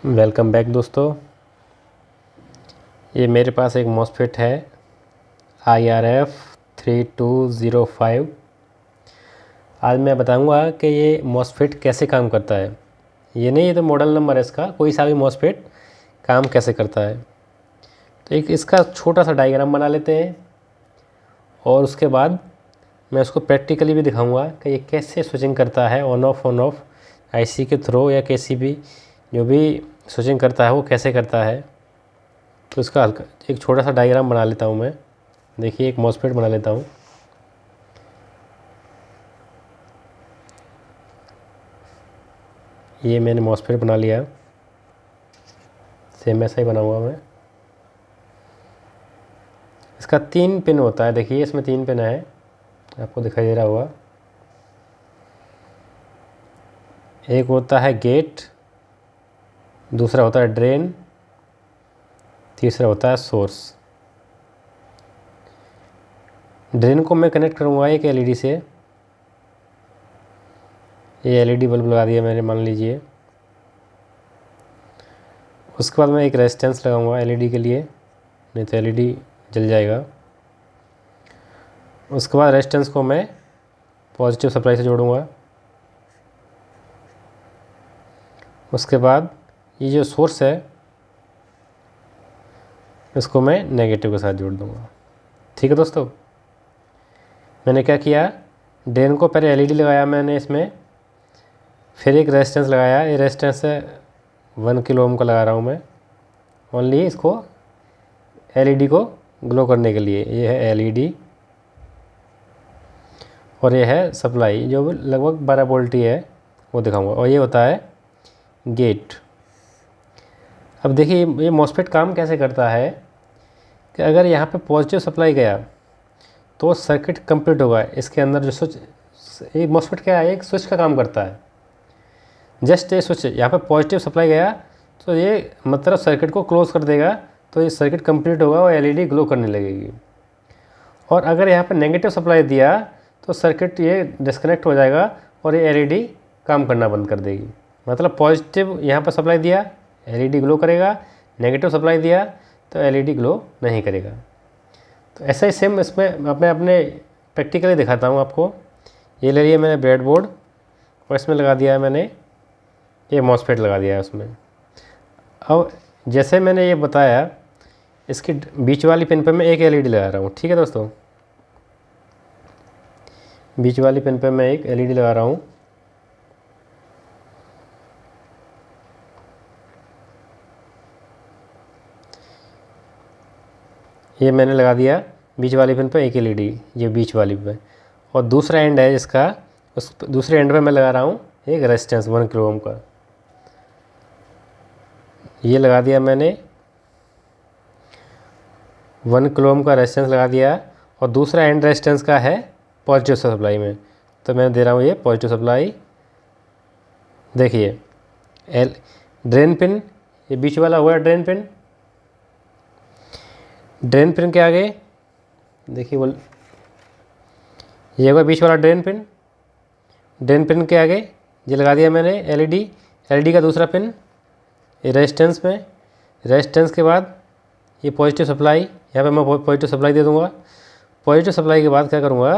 Welcome back दोस्तों। ये मेरे पास एक मॉसफेट है IRF 3205। आज मैं बताऊंगा कि ये मॉसफेट कैसे काम करता है। ये नहीं, ये तो मॉडल नंबर है इसका। कोई सा भी मॉसफेट काम कैसे करता है, तो एक इसका छोटा सा डायग्राम बना लेते हैं और उसके बाद मैं उसको प्रैक्टिकली भी दिखाऊंगा कि ये कैसे स्विचिंग करता है ऑन ऑफ IC के थ्रू या किसी भी जो भी स्विचिंग करता है वो कैसे करता है। तो इसका हल्का एक छोटा सा डायग्राम बना लेता हूँ मैं। देखिए, एक मॉसफेट बना लेता हूँ। ये मैंने मॉसफेट बना लिया, सेम ऐसा ही बनाऊंगा मैं। इसका 3 पिन होता है। देखिए, इसमें 3 पिन है, आपको दिखाई दे रहा होगा। एक होता है गेट, दूसरा होता है ड्रेन, तीसरा होता है सोर्स। ड्रेन को मैं कनेक्ट करूँगा एक LED से। ये LED बल्ब लगा दिया मैंने, मान लीजिए। उसके बाद मैं एक रेजिस्टेंस लगाऊंगा LED के लिए, नहीं तो LED जल जाएगा। उसके बाद रेजिस्टेंस को मैं पॉजिटिव सप्लाई से जोड़ूंगा। उसके बाद ये जो सोर्स है इसको मैं नेगेटिव के साथ जोड़ दूंगा। ठीक है दोस्तों, मैंने क्या किया, ड्रेन को पहले LED लगाया मैंने इसमें, फिर एक रेजिस्टेंस लगाया। ये रेजिस्टेंस है 1 किलो ओम का लगा रहा हूँ मैं, ओनली इसको LED को ग्लो करने के लिए। ये है LED और ये है सप्लाई जो लगभग 12 वोल्ट ही है, वो दिखाऊंगा। और ये होता है गेट। अब देखिए, ये मॉसफेट काम कैसे करता है कि अगर यहाँ पे पॉजिटिव सप्लाई गया तो सर्किट कंप्लीट होगा। इसके अंदर जो स्विच, एक मॉसफेट क्या है, एक स्विच का काम करता है। जस्ट ये स्विच यहाँ पे पॉजिटिव सप्लाई गया तो ये मतलब सर्किट को क्लोज कर देगा, तो ये सर्किट कंप्लीट होगा और LED ग्लो करने लगेगी। और अगर यहाँ पे नेगेटिव सप्लाई दिया तो सर्किट ये डिस्कनेक्ट हो जाएगा और ये LED काम करना बंद कर देगी। मतलब पॉजिटिव यहाँ पर सप्लाई दिया, LED ग्लो करेगा। नेगेटिव सप्लाई दिया तो LED ग्लो नहीं करेगा। तो ऐसा ही सेम इसमें मैं अपने प्रैक्टिकली दिखाता हूँ आपको। ये ले लिया मैंने ब्रेड बोर्ड और इसमें लगा दिया है मैंने ये मॉसफेट लगा दिया है उसमें। अब जैसे मैंने ये बताया, इसकी बीच वाली पिन पे मैं एक LED लगा रहा हूँ। ठीक है दोस्तों, बीच वाली पिन पे मैं एक LED लगा रहा हूँ। ये मैंने लगा दिया बीच वाली पिन पे एक LED, ये बीच वाली पे। और दूसरा एंड है इसका, उस दूसरे एंड पे मैं लगा रहा हूँ एक रेजिस्टेंस 1 किलो ओम का। ये लगा दिया मैंने, 1 किलो ओम का रेजिस्टेंस लगा दिया। और दूसरा एंड रेजिस्टेंस का है पॉजिटिव सप्लाई में, तो मैं दे रहा हूँ ये पॉजिटिव सप्लाई। देखिए, ड्रेन पिन, ये बीच वाला हुआ ड्रेन पिन। ड्रेन पिन के आगे देखिए ये हुआ बीच वाला ड्रेन पिन। ड्रेन पिन के आगे ये लगा दिया मैंने LED का दूसरा पिन ये रेजिस्टेंस में। रेजिस्टेंस के बाद ये पॉजिटिव सप्लाई, यहाँ पे मैं पॉजिटिव सप्लाई दे दूँगा। पॉजिटिव सप्लाई के बाद क्या करूँगा,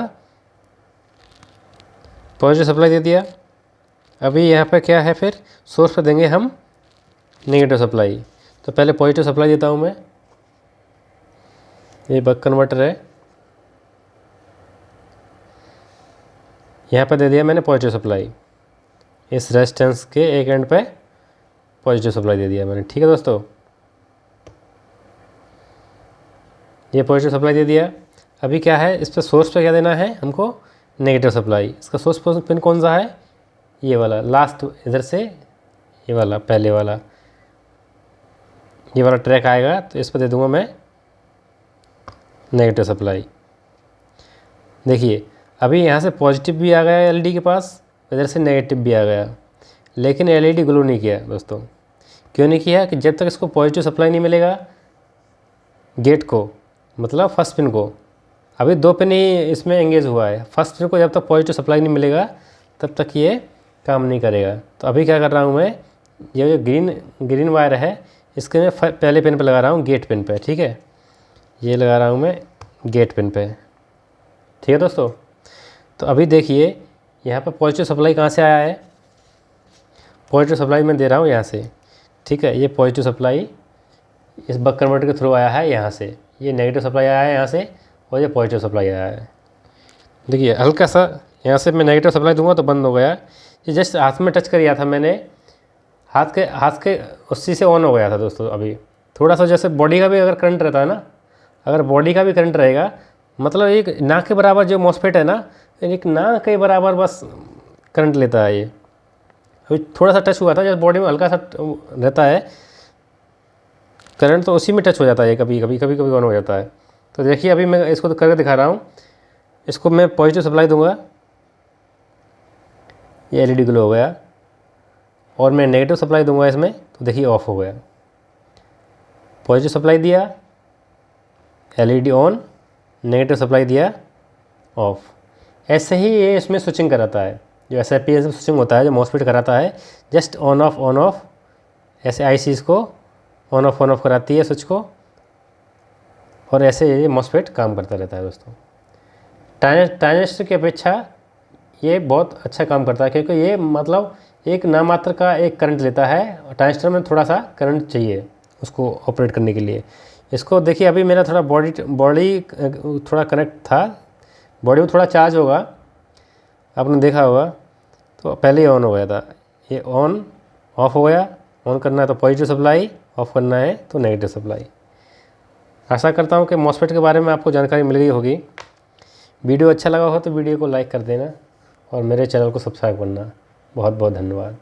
पॉजिटिव सप्लाई दे दिया। अभी यहाँ पे क्या है, फिर सोर्स पे देंगे हम नेगेटिव सप्लाई। तो पहले पॉजिटिव सप्लाई देता हूँ मैं, ये बक कन्वर्टर है। यहाँ पे दे दिया मैंने पॉजिटिव सप्लाई, इस रेजिस्टेंस के एक एंड पे पॉजिटिव सप्लाई दे दिया मैंने। ठीक है दोस्तों, ये पॉजिटिव सप्लाई दे दिया। अभी क्या है, इस पर सोर्स पे क्या देना है हमको, नेगेटिव सप्लाई। इसका सोर्स पिन कौन सा है, ये वाला लास्ट, इधर से ये वाला पहले वाला, ये वाला ट्रैक आएगा, तो इस पर दे दूंगा मैं नेगेटिव सप्लाई। देखिए, अभी यहाँ से पॉजिटिव भी आ गया LED के पास, इधर से नेगेटिव भी आ गया, लेकिन LED ग्लो नहीं किया दोस्तों। क्यों नहीं किया, कि जब तक इसको पॉजिटिव सप्लाई नहीं मिलेगा गेट को, मतलब फर्स्ट पिन को। अभी 2 पिन ही इसमें एंगेज हुआ है। फर्स्ट पिन को जब तक पॉजिटिव सप्लाई नहीं मिलेगा तब तक ये काम नहीं करेगा। तो अभी क्या कर रहा हूँ मैं, ये जो ग्रीन वायर है इसके मैं पहले पिन पे लगा रहा हूँ, गेट पिन पे, ठीक है। ये लगा रहा हूँ मैं गेट पिन पे, ठीक है दोस्तों। तो अभी देखिए यहाँ पर पॉजिटिव सप्लाई कहाँ से आया है, पॉजिटिव सप्लाई मैं दे रहा हूँ यहाँ से, ठीक है। ये पॉजिटिव सप्लाई इस बक कन्वर्टर के थ्रू आया है यहाँ से, ये नेगेटिव सप्लाई आया है यहाँ से, और ये पॉजिटिव सप्लाई आया है। देखिए हल्का सा यहाँ से मैं नेगेटिव सप्लाई दूंगा तो बंद हो गया। ये जस्ट हाथ में टच किया था मैंने, हाथ के उसी से ऑन हो गया था दोस्तों। अभी थोड़ा सा जैसे बॉडी का भी अगर करंट रहता है ना, अगर बॉडी का भी करंट रहेगा, मतलब एक ना के बराबर जो मॉसफेट है ना, एक ना के बराबर बस करंट लेता है ये। अभी थोड़ा सा टच हुआ था, जैसे बॉडी में हल्का सा रहता है करंट, तो उसी में टच हो जाता है, कभी कभी ऑन हो जाता है। तो देखिए अभी मैं इसको करके दिखा रहा हूँ। इसको मैं पॉजिटिव सप्लाई दूंगा, ये एलईडी ग्लो हो गया, और मैं नेगेटिव सप्लाई दूंगा इसमें तो देखिए ऑफ हो गया। पॉजिटिव सप्लाई दिया, एलईडी ऑन, नेगेटिव सप्लाई दिया, ऑफ। ऐसे ही ये इसमें स्विचिंग कराता है, जो SIPS में स्विचिंग होता है, जो मॉसफेट कराता है, जस्ट ऑन ऑफ ऐसे ICs को ऑन ऑफ कराती है स्विच को, और ऐसे ये मॉसफेट काम करता रहता है दोस्तों। ट्रांजिस्टर की अपेक्षा ये बहुत अच्छा काम करता है, क्योंकि ये मतलब एक नामात्र का एक करंट लेता है, और ट्रांजिस्टर में थोड़ा सा करंट चाहिए उसको ऑपरेट करने के लिए। इसको देखिए अभी मेरा थोड़ा बॉडी थोड़ा कनेक्ट था, बॉडी में थोड़ा चार्ज होगा, आपने देखा होगा, तो पहले ही ऑन हो गया था। ये ऑन ऑफ हो गया, ऑन करना है तो पॉजिटिव सप्लाई, ऑफ करना है तो नेगेटिव सप्लाई। आशा करता हूँ कि मॉसफेट के बारे में आपको जानकारी मिल गई होगी। वीडियो अच्छा लगा हो तो वीडियो को लाइक कर देना और मेरे चैनल को सब्सक्राइब करना। बहुत बहुत धन्यवाद।